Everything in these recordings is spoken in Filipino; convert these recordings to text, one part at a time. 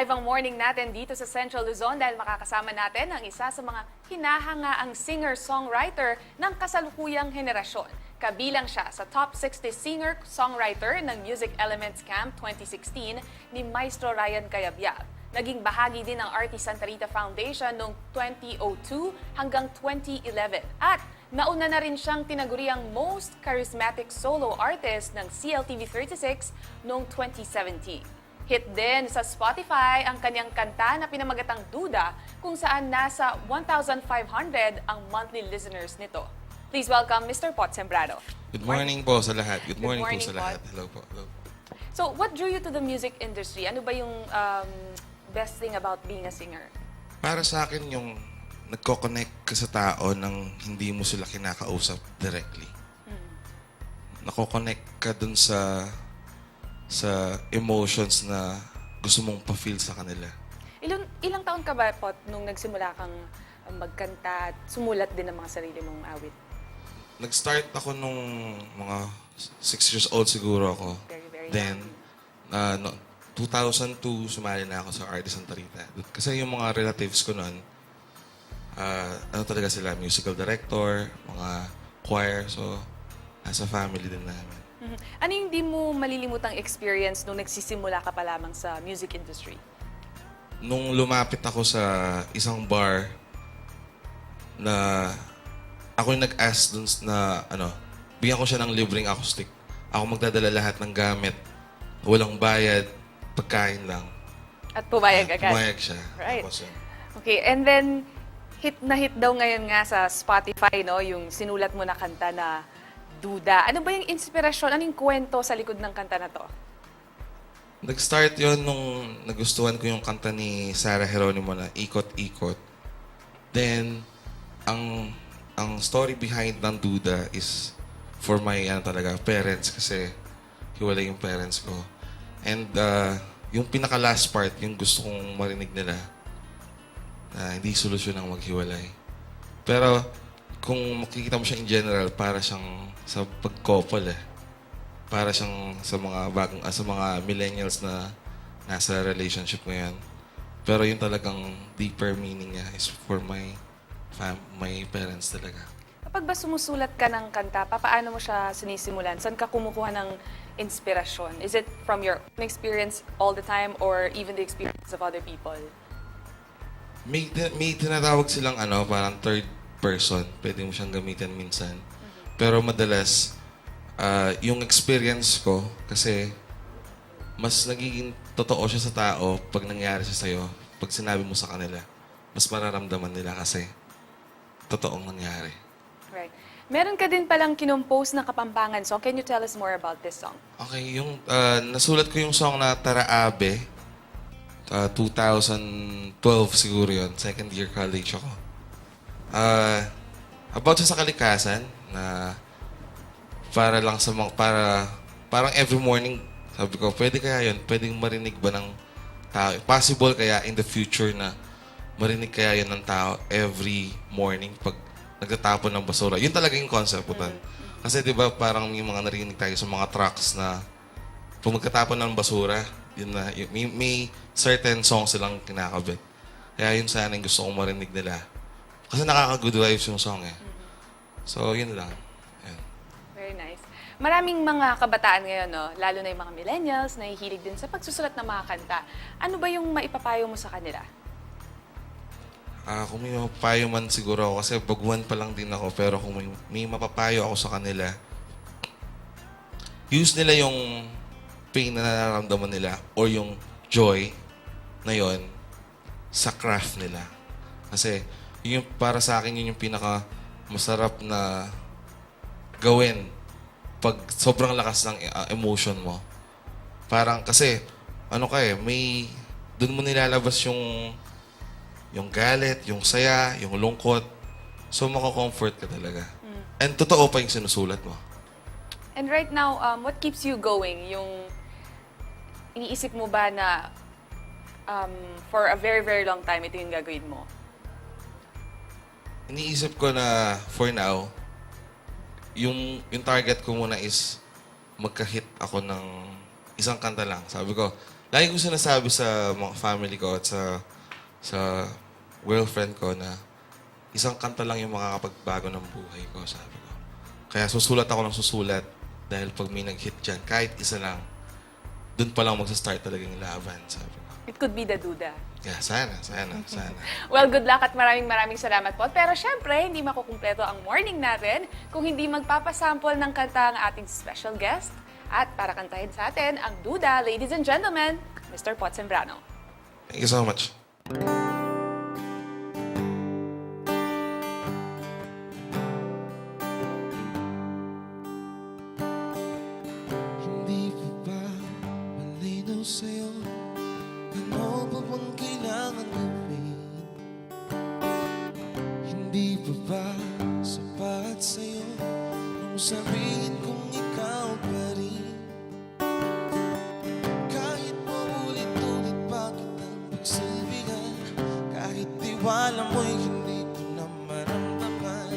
Live ang morning natin dito sa Central Luzon dahil makakasama natin ang isa sa mga hinahangaang singer-songwriter ng kasalukuyang henerasyon. Kabilang siya sa top 60 singer-songwriter ng Music Elements Camp 2016 ni Maestro Ryan Cayabyab. Naging bahagi din ng RT Santa Rita Foundation noong 2002 hanggang 2011. At nauna na rin siyang tinaguriang Most Charismatic Solo Artist ng CLTV 36 noong 2017. Hit din sa Spotify ang kanyang kanta na pinamagatang Duda kung saan nasa 1,500 ang monthly listeners nito. Please welcome Mr. Pot Sembrado. Good morning po sa lahat. Good morning po morning, sa lahat. Hello po. Hello. So, what drew you to the music industry? Ano ba yung best thing about being a singer? Para sa akin yung nagko-connect ka sa tao nang hindi mo sila kinakausap directly. Nako-connect ka dun sa emotions na gusto mong pa-feel sa kanila. Ilang taon ka ba, Pot, nung nagsimula kang magkanta at sumulat din ng mga sarili mong awit? Nag-start ako nung mga 6 years old siguro ako. Very Then, 2002, sumali na ako sa RT Santa Rita. Kasi yung mga relatives ko noon, ano talaga sila, musical director, mga choir, so nasa family din namin. Ano yung di mo malilimutang experience nung nagsisimula ka pa lamang sa music industry? Nung lumapit ako sa isang bar na ako yung nag-ask dun na bigyan ko siya ng libreng acoustic. Ako magdadala lahat ng gamit, walang bayad, pagkain lang. At pumayag agad? Pumayag siya. Right. Tapos yun. Okay, and then hit na hit daw ngayon nga sa Spotify, no? Yung sinulat mo na kanta na Duda. Ano ba yung inspirasyon? Ano yung kwento sa likod ng kanta na to? Nag-start yon nung nagustuhan ko yung kanta ni Sarah Geronimo na Ikot Ikot. Then, ang story behind ng Duda is for my talaga parents kasi hiwalay yung parents ko. And yung pinaka-last part, yung gusto kong marinig nila na hindi solusyon ang maghiwalay. Pero kung makikita mo siya in general, para siyang sa pag-couple Para siyang sa mga sa mga millennials na nasa relationship ngayon. Pero yung talagang deeper meaning niya is for my parents talaga. Kapag ba sumusulat ka ng kanta, paano mo siya sinisimulan? Saan ka kumukuha ng inspirasyon? Is it from your own experience all the time or even the experience of other people? May tinatawag silang parang third person. Pwede mo siyang gamitin minsan. Pero madalas, yung experience ko, kasi mas nagiging totoo siya sa tao pag nangyari siya sa'yo, pag sinabi mo sa kanila, mas mararamdaman nila kasi totoong nangyari. Right. Meron ka din palang kinompose na Kapampangan song. Can you tell us more about this song? Okay, yung nasulat ko yung song na Tara Abe, 2012 siguro yun, second year college ako. About sa kalikasan na para lang sa mga, parang every morning, sabi ko, pwede kaya yun? Pwedeng marinig ba ng tao? Possible kaya in the future na marinig kaya yun ng tao every morning pag nagtatapon ng basura? Yun talaga yung concept ko. Kasi di ba parang may mga narinig tayo sa mga trucks na pag magtatapon ng basura, yun na, may certain songs silang kinakabit. Kaya yun sana yung gusto kong marinig nila. Kasi nakaka-good vibes yung song So, yun lang. Yan. Very nice. Maraming mga kabataan ngayon, no? Lalo na yung mga millennials, nahihilig din sa pagsusulat ng mga kanta. Ano ba yung maipapayo mo sa kanila? Kung may mapapayo man siguro ako, kasi baguhan pa lang din ako, pero kung may mapapayo ako sa kanila, use nila yung pain na nararamdaman nila or yung joy na yon sa craft nila. Kasi yun yung, para sa akin, yun yung pinaka masarap na gawin pag sobrang lakas ng emotion mo. Parang kasi, may, dun mo nilalabas yung galit, yung saya, yung lungkot. So, mako-comfort ka talaga. And totoo pa yung sinusulat mo. And right now, what keeps you going? Yung iniisip mo ba na for a very, very long time, ito yung gagawin mo? Iniisip ko na for now, yung target ko muna is magka-hit ako ng isang kanta lang. Sabi ko, lagi ko sinasabi sa mga family ko at sa girlfriend ko na isang kanta lang yung makakapagbago ng buhay ko, sabi ko. Kaya susulat ako ng susulat dahil pag may nag-hit dyan, kahit isa lang, dun pa lang magsa-start talaga yung laban, sabi ko. It could be the Duda. Yeah, sana. Well, good luck at maraming salamat po. Pero syempre, hindi makukumpleto ang morning natin kung hindi magpapasample ng kanta ang ating special guest. At para kantahin sa atin, ang Duda, ladies and gentlemen, Mr. Pot Sembrano. Thank you so much. Hindi pa ba malinaw sa'yo? Ano ba bang kailangan gawin? Hindi pa ba sapat sa'yo nung sabihin kong ikaw pa rin? Kahit maulit-ulit pa kitang pagsilbihan, kahit tiwala mo'y hindi ko na maramdaman,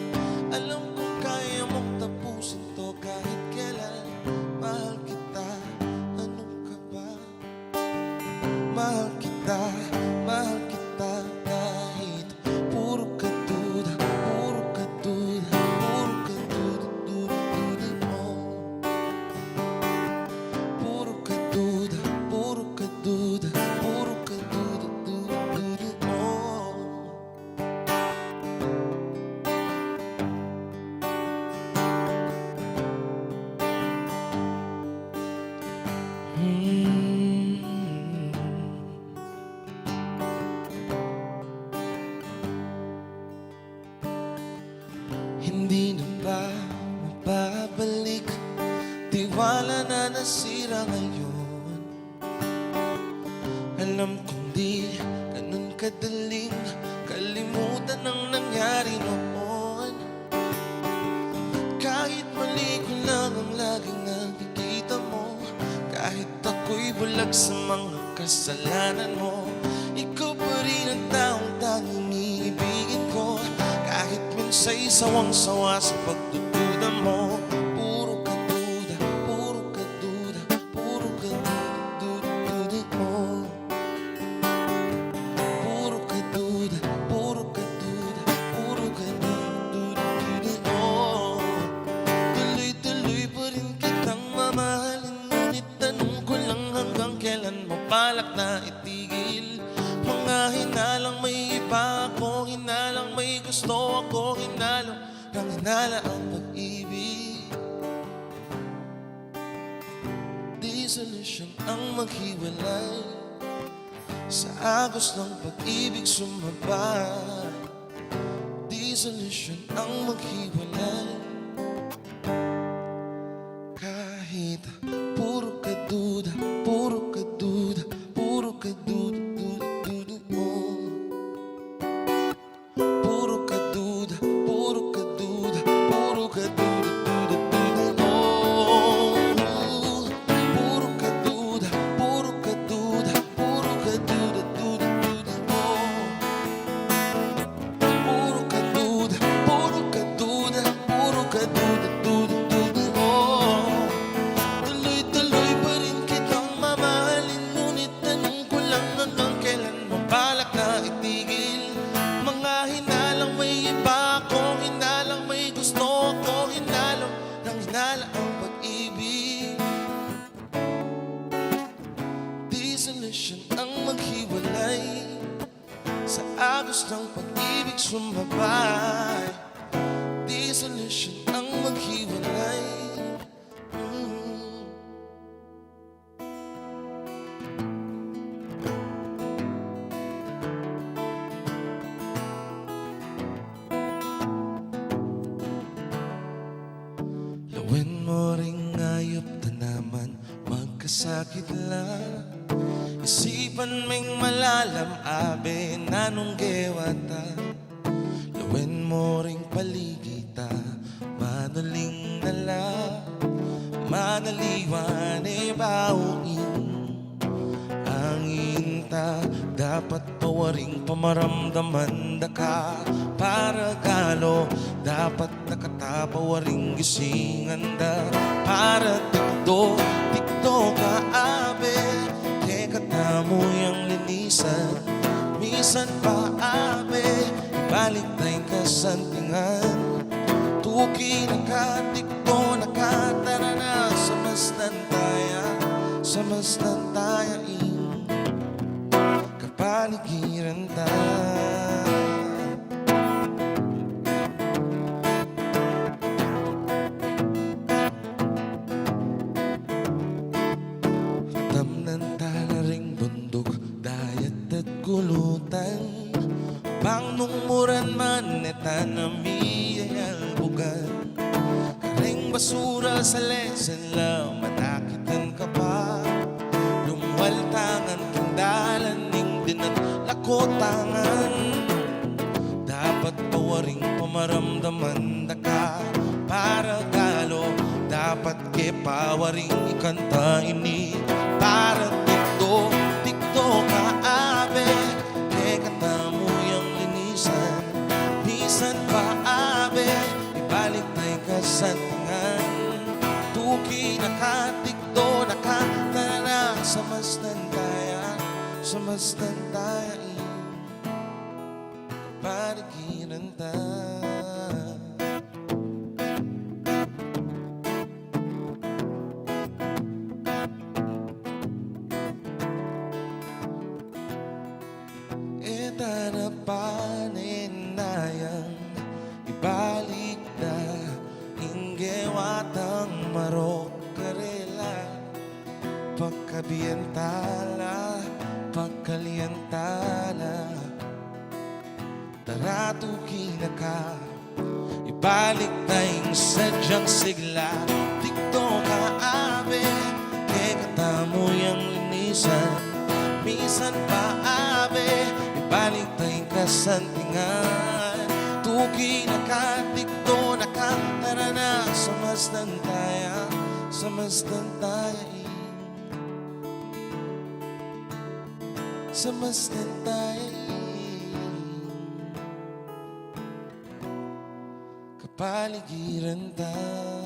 alam kong kaya mong tapusin to kahit kailan. Mahal kita, ano ka ba? Mahal kita kahit puro ka duda, puro ka duda, puro ka duda, duda, duda mo. Puro ka duda, puro ka duda, puro ka duda, duda, duda mo. Hindi na ba mababalik? Tiwala na nasira ngayon. Alam kong di ganun kadaling kalimutan ang nangyari noon. Kahit mali ko lang ang laging nakikita mo, kahit ako'y bulag sa mga kasalanan mo, ikaw pa rin ang taong tanging iibigin ko. Kahit minsa'y sawang-sawa sa pagdududa mo, puro ka duda, puro ka duda, puro ka duda, duda, duda mo. Puro ka duda, puro ka duda, puro ka duda, duda, duda mo. Tuloy-tuloy pa rin kitang mamahalin, ngunit tanong ko lang hanggang kailan mo balak na itigil. Mga hinalang may iba ako, hinalang may gusto ako, hinalang nang hinala ang pag-ibig. Di solusyon ang maghiwalay, sa agos ng pag-ibig sumabay. Di solusyon ang maghiwalay, kahit puro ka duda, puro ka duda, puro ka duda, duda, duda mo. Puro ka duda, puro ka duda, puro ka duda, duda, duda mo. Puro ka duda, puro ka duda, puro ka duda, duda, duda mo. Puro ka duda, puro ka duda, puro ka duda, duda, duda mo. Tuloy-tuloy pa rin kitang mamahalin, ngunit tanong ko lang hanggang kailan mo balak na itigil. Mga hinalang may iba ako, hinalang may gusto ako, hinalang nang hinala ang pag-ibig. Di solusyon ang maghiwalay, sa agos ng pag-ibig sumabay. Di solusyon ang maghiwalay. Lawin mo ring ayop na naman, magkasakit lang. Isipan may malalam, abe na nung gewata. Lawin mo ring paligita, manaling nala, manaliwan e bauin. Ang inta, dapat pawaring pamaramdaman da ka. Para galo, dapat nakatapawaring gisingan da. Para tikdo, tikdo ka abe, teka Minsan pa abe, ibalik tayong kasantingan. Tuki nakatikbo, nakatara na sa mastan tayain kapaligiran tayo. Tamnan talaring bundok, dayat at kulutan. Pangnungmuran man netan na miyayalbugan. Karing basura sa lesen lang, manakitan ka pa. Lumwaltangan kindalan, ning dinat lakotangan. Dapat pawaring pamaramdaman da ka para galo. Dapat ke pawaring ikanta ini para tikto ka abe. Ke katamu yang linisan, bisan pa abe, ibalik tayong kasantingan. Tuki nakatikdo, nakatara sa mastan tayain kapaligiran tayo. Etana paninayang ibalik na inggewatang marok karela. Pagkabientala, pagkalientala, taratuki na ka, ibalik tayong sadyang sigla. Tikto ka abe, ke katamo yang linisan. Minsan pa abe, ibalik tayong kasantingan. Tuki nakatikto, nakatara na sa mastan tayain. Sa mastan tayain kapaligiran tayo.